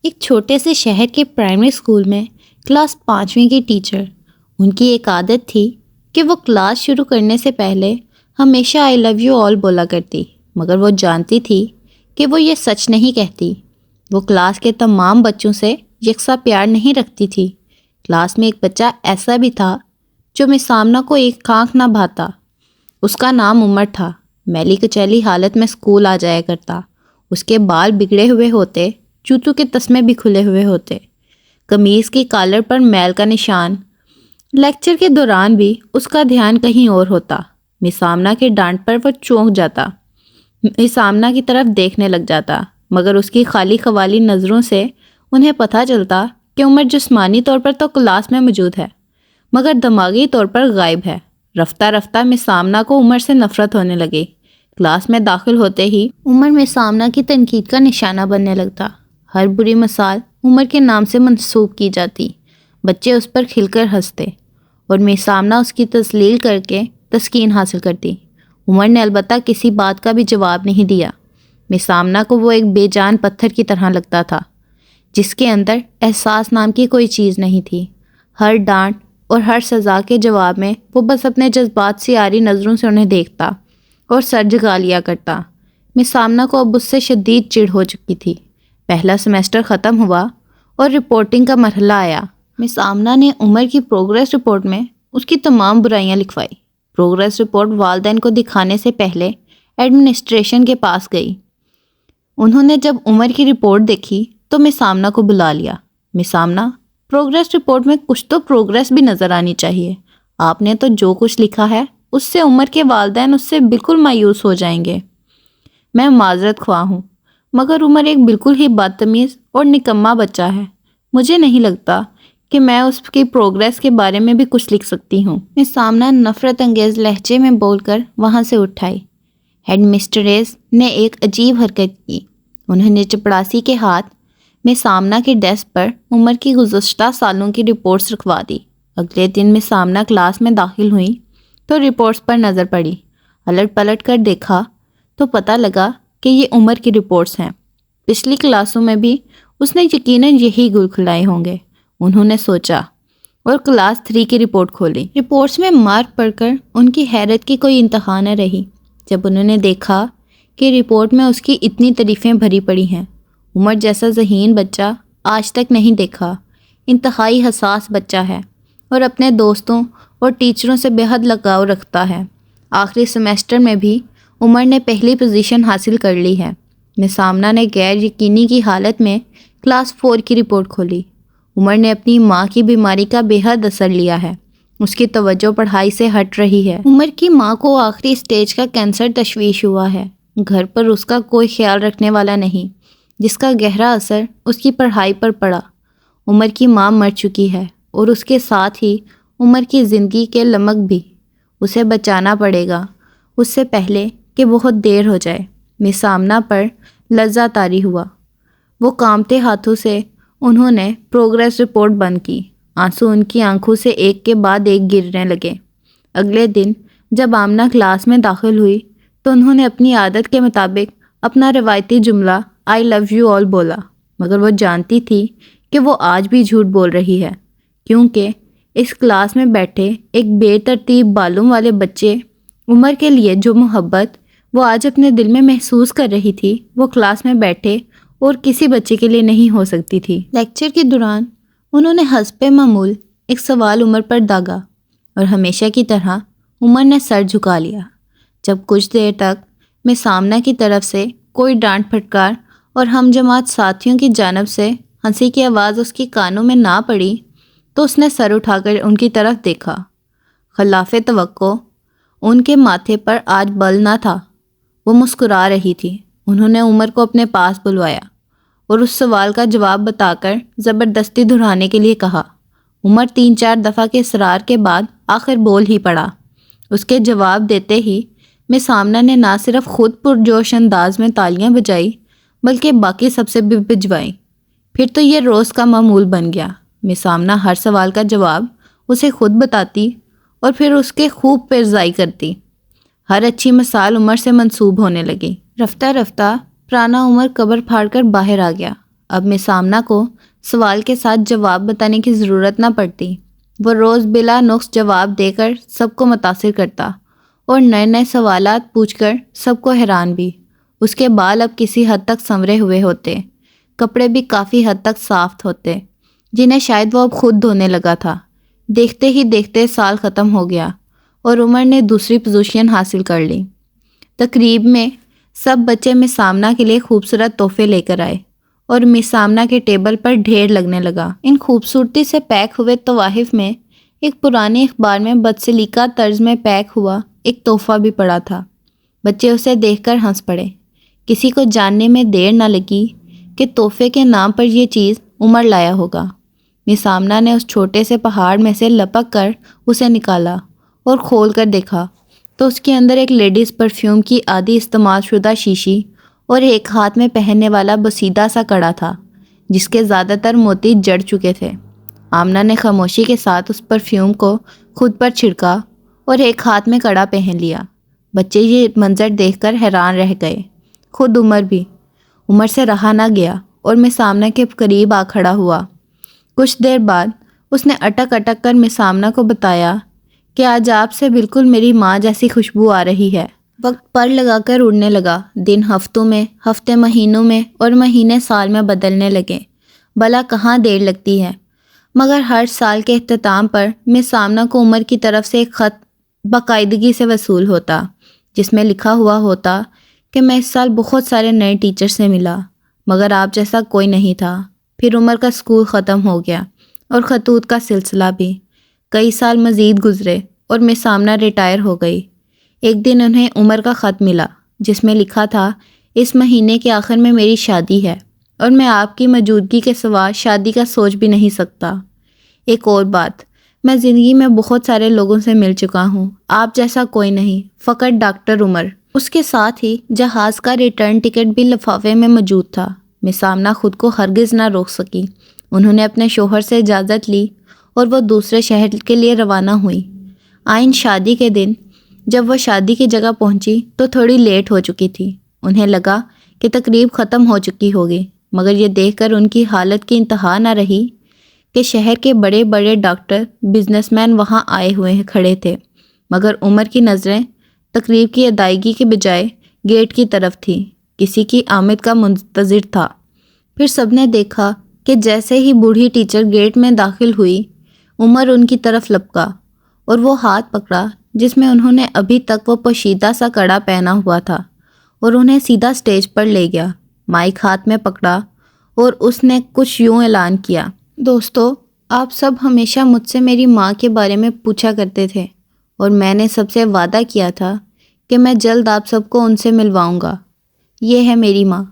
ایک چھوٹے سے شہر کے پرائمری اسکول میں کلاس 5ویں کی ٹیچر، ان کی ایک عادت تھی کہ وہ کلاس شروع کرنے سے پہلے ہمیشہ آئی لو یو آل بولا کرتی، مگر وہ جانتی تھی کہ وہ یہ سچ نہیں کہتی۔ وہ کلاس کے تمام بچوں سے یکساں پیار نہیں رکھتی تھی۔ کلاس میں ایک بچہ ایسا بھی تھا جو مس آمنہ کو ایک آنکھ نہ بھاتا۔ اس کا نام عمر تھا۔ میلی کچیلی حالت میں اسکول آ جایا کرتا۔ اس کے بال بگڑے ہوئے ہوتے، جوتوں کے تسمے بھی کھلے ہوئے ہوتے، قمیض کی کالر پر میل کا نشان۔ لیکچر کے دوران بھی اس کا دھیان کہیں اور ہوتا۔ مس آمنہ کے ڈانٹ پر وہ چونک جاتا، مس آمنہ کی طرف دیکھنے لگ جاتا، مگر اس کی خالی خوالی نظروں سے انہیں پتہ چلتا کہ عمر جسمانی طور پر تو کلاس میں موجود ہے، مگر دماغی طور پر غائب ہے۔ رفتہ رفتہ مس آمنہ کو عمر سے نفرت ہونے لگی۔ کلاس میں داخل ہوتے ہی عمر مس آمنہ کی تنقید کا نشانہ بننے لگتا۔ ہر بری مثال عمر کے نام سے منسوب کی جاتی۔ بچے اس پر کھل کر ہنستے اور مس آمنہ اس کی تذلیل کر کے تسکین حاصل کرتی۔ عمر نے البتہ کسی بات کا بھی جواب نہیں دیا۔ مس آمنہ کو وہ ایک بے جان پتھر کی طرح لگتا تھا، جس کے اندر احساس نام کی کوئی چیز نہیں تھی۔ ہر ڈانٹ اور ہر سزا کے جواب میں وہ بس اپنے جذبات سے آری نظروں سے انہیں دیکھتا اور سر جھکا لیا کرتا۔ مس آمنہ کو اب اس سے شدید چڑ ہو چکی تھی۔ پہلا سیمسٹر ختم ہوا اور رپورٹنگ کا مرحلہ آیا۔ مس آمنہ نے عمر کی پروگریس رپورٹ میں اس کی تمام برائیاں لکھوائی۔ پروگریس رپورٹ والدین کو دکھانے سے پہلے ایڈمنسٹریشن کے پاس گئی۔ انہوں نے جب عمر کی رپورٹ دیکھی تو مس آمنہ کو بلا لیا۔ مس آمنہ، پروگریس رپورٹ میں کچھ تو پروگریس بھی نظر آنی چاہیے۔ آپ نے تو جو کچھ لکھا ہے اس سے عمر کے والدین اس سے بالکل مایوس ہو جائیں گے۔ میں معذرت خواہ ہوں، مگر عمر ایک بالکل ہی بدتمیز اور نکما بچہ ہے۔ مجھے نہیں لگتا کہ میں اس کی پروگریس کے بارے میں بھی کچھ لکھ سکتی ہوں۔ مس آمنہ نفرت انگیز لہجے میں بول کر وہاں سے اٹھ آئی۔ ہیڈ مسٹریس نے ایک عجیب حرکت کی۔ انہوں نے چپڑاسی کے ہاتھ مس آمنہ کے ڈیسک پر عمر کی گزشتہ سالوں کی رپورٹس رکھوا دی۔ اگلے دن مس آمنہ کلاس میں داخل ہوئی تو رپورٹس پر نظر پڑی۔ الٹ پلٹ کر دیکھا تو پتہ لگا کہ یہ عمر کی رپورٹس ہیں۔ پچھلی کلاسوں میں بھی اس نے یقیناً یہی گل کھلائے ہوں گے، انہوں نے سوچا، اور کلاس 3 کی رپورٹ کھولی۔ رپورٹس میں مارک پڑھ کر ان کی حیرت کی کوئی انتہا نہ رہی جب انہوں نے دیکھا کہ رپورٹ میں اس کی اتنی تعریفیں بھری پڑی ہیں۔ عمر جیسا ذہین بچہ آج تک نہیں دیکھا۔ انتہائی حساس بچہ ہے اور اپنے دوستوں اور ٹیچروں سے بے حد لگاؤ رکھتا ہے۔ آخری سیمسٹر میں بھی عمر نے پہلی پوزیشن حاصل کر لی ہے۔ مس آمنہ نے غیر یقینی کی حالت میں کلاس 4 کی رپورٹ کھولی۔ عمر نے اپنی ماں کی بیماری کا بے حد اثر لیا ہے۔ اس کی توجہ پڑھائی سے ہٹ رہی ہے۔ عمر کی ماں کو آخری سٹیج کا کینسر تشویش ہوا ہے۔ گھر پر اس کا کوئی خیال رکھنے والا نہیں، جس کا گہرا اثر اس کی پڑھائی پر پڑا۔ عمر کی ماں مر چکی ہے اور اس کے ساتھ ہی عمر کی زندگی کے لمک بھی۔ اسے بچانا پڑے گا اس سے پہلے کہ بہت دیر ہو جائے۔ مس آمنہ پر لرزہ طاری ہوا۔ وہ کانپتے ہاتھوں سے انہوں نے پروگریس رپورٹ بند کی۔ آنسو ان کی آنکھوں سے ایک کے بعد ایک گرنے لگے۔ اگلے دن جب آمنہ کلاس میں داخل ہوئی تو انہوں نے اپنی عادت کے مطابق اپنا روایتی جملہ آئی لو یو آل بولا، مگر وہ جانتی تھی کہ وہ آج بھی جھوٹ بول رہی ہے، کیونکہ اس کلاس میں بیٹھے ایک بے ترتیب بالوں والے بچے عمر کے لیے جو محبت وہ آج اپنے دل میں محسوس کر رہی تھی، وہ کلاس میں بیٹھے اور کسی بچے کے لیے نہیں ہو سکتی تھی۔ لیکچر کے دوران انہوں نے حسب معمول ایک سوال عمر پر داغا اور ہمیشہ کی طرح عمر نے سر جھکا لیا۔ جب کچھ دیر تک مس آمنہ کی طرف سے کوئی ڈانٹ پھٹکار اور ہم جماعت ساتھیوں کی جانب سے ہنسی کی آواز اس کی کانوں میں نہ پڑی تو اس نے سر اٹھا کر ان کی طرف دیکھا۔ خلاف توقع ان کے ماتھے پر آج بل نہ تھا، وہ مسکرا رہی تھی۔ انہوں نے عمر کو اپنے پاس بلوایا اور اس سوال کا جواب بتا کر زبردستی دہرانے کے لیے کہا۔ عمر 3-4 دفعہ کے اصرار کے بعد آخر بول ہی پڑا۔ اس کے جواب دیتے ہی مس آمنہ نے نہ صرف خود پرجوش انداز میں تالیاں بجائی بلکہ باقی سب سے بھی بجوائی۔ پھر تو یہ روز کا معمول بن گیا۔ مس آمنہ ہر سوال کا جواب اسے خود بتاتی اور پھر اس کے خوب پیرزائی کرتی۔ ہر اچھی مثال عمر سے منسوب ہونے لگی۔ رفتہ رفتہ پرانا عمر قبر پھاڑ کر باہر آ گیا۔ اب مس آمنہ کو سوال کے ساتھ جواب بتانے کی ضرورت نہ پڑتی۔ وہ روز بلا نقص جواب دے کر سب کو متاثر کرتا اور نئے نئے سوالات پوچھ کر سب کو حیران بھی۔ اس کے بال اب کسی حد تک سنورے ہوئے ہوتے، کپڑے بھی کافی حد تک صاف ہوتے، جنہیں شاید وہ اب خود دھونے لگا تھا۔ دیکھتے ہی دیکھتے سال ختم ہو گیا اور عمر نے دوسری پوزیشن حاصل کر لی۔ تقریب میں سب بچے مس آمنہ کے لیے خوبصورت تحفے لے کر آئے اور مس آمنہ کے ٹیبل پر ڈھیر لگنے لگا۔ ان خوبصورتی سے پیک ہوئے تحائف میں ایک پرانے اخبار میں بدسلیقہ طرز میں پیک ہوا ایک تحفہ بھی پڑا تھا۔ بچے اسے دیکھ کر ہنس پڑے۔ کسی کو جاننے میں دیر نہ لگی کہ تحفے کے نام پر یہ چیز عمر لایا ہوگا۔ مس آمنہ نے اس چھوٹے سے پہاڑ میں سے لپک کر اسے نکالا اور کھول کر دیکھا تو اس کے اندر ایک لیڈیز پرفیوم کی آدھی استعمال شدہ شیشی اور ایک ہاتھ میں پہننے والا بسیدہ سا کڑا تھا جس کے زیادہ تر موتی جڑ چکے تھے۔ آمنہ نے خاموشی کے ساتھ اس پرفیوم کو خود پر چھڑکا اور ایک ہاتھ میں کڑا پہن لیا۔ بچے یہ منظر دیکھ کر حیران رہ گئے، خود عمر بھی۔ عمر سے رہا نہ گیا اور مس آمنہ کے قریب آ کھڑا ہوا۔ کچھ دیر بعد اس نے اٹک اٹک کر مس آمنہ کو بتایا کہ آج آپ سے بالکل میری ماں جیسی خوشبو آ رہی ہے۔ وقت پر لگا کر اڑنے لگا، دن ہفتوں میں، ہفتے مہینوں میں اور مہینے سال میں بدلنے لگے۔ بھلا کہاں دیر لگتی ہے؟ مگر ہر سال کے اختتام پر مس آمنہ کو عمر کی طرف سے ایک خط باقاعدگی سے وصول ہوتا جس میں لکھا ہوا ہوتا کہ میں اس سال بہت سارے نئے ٹیچر سے ملا مگر آپ جیسا کوئی نہیں تھا۔ پھر عمر کا اسکول ختم ہو گیا اور خطوط کا سلسلہ بھی۔ کئی سال مزید گزرے اور مس آمنہ ریٹائر ہو گئی۔ ایک دن انہیں عمر کا خط ملا جس میں لکھا تھا، اس مہینے کے آخر میں میری شادی ہے اور میں آپ کی موجودگی کے سوا شادی کا سوچ بھی نہیں سکتا۔ ایک اور بات، میں زندگی میں بہت سارے لوگوں سے مل چکا ہوں، آپ جیسا کوئی نہیں، فقط ڈاکٹر عمر۔ اس کے ساتھ ہی جہاز کا ریٹرن ٹکٹ بھی لفافے میں موجود تھا۔ مس آمنہ خود کو ہرگز نہ روک سکی۔ انہوں نے اپنے شوہر سے اجازت لی اور وہ دوسرے شہر کے لیے روانہ ہوئی۔ آئند شادی کے دن جب وہ شادی کی جگہ پہنچی تو تھوڑی لیٹ ہو چکی تھی۔ انہیں لگا کہ تقریب ختم ہو چکی ہوگی، مگر یہ دیکھ کر ان کی حالت کی انتہا نہ رہی کہ شہر کے بڑے بڑے ڈاکٹر، بزنس مین وہاں آئے ہوئے کھڑے تھے، مگر عمر کی نظریں تقریب کی ادائیگی کے بجائے گیٹ کی طرف تھی، کسی کی آمد کا منتظر تھا۔ پھر سب نے دیکھا کہ جیسے ہی بوڑھی ٹیچر گیٹ میں داخل ہوئی، عمر ان کی طرف لپکا اور وہ ہاتھ پکڑا جس میں انہوں نے ابھی تک وہ پوشیدہ سا کڑا پہنا ہوا تھا اور انہیں سیدھا سٹیج پر لے گیا۔ مائک ہاتھ میں پکڑا اور اس نے کچھ یوں اعلان کیا، دوستو، آپ سب ہمیشہ مجھ سے میری ماں کے بارے میں پوچھا کرتے تھے اور میں نے سب سے وعدہ کیا تھا کہ میں جلد آپ سب کو ان سے ملواؤں گا۔ یہ ہے میری ماں۔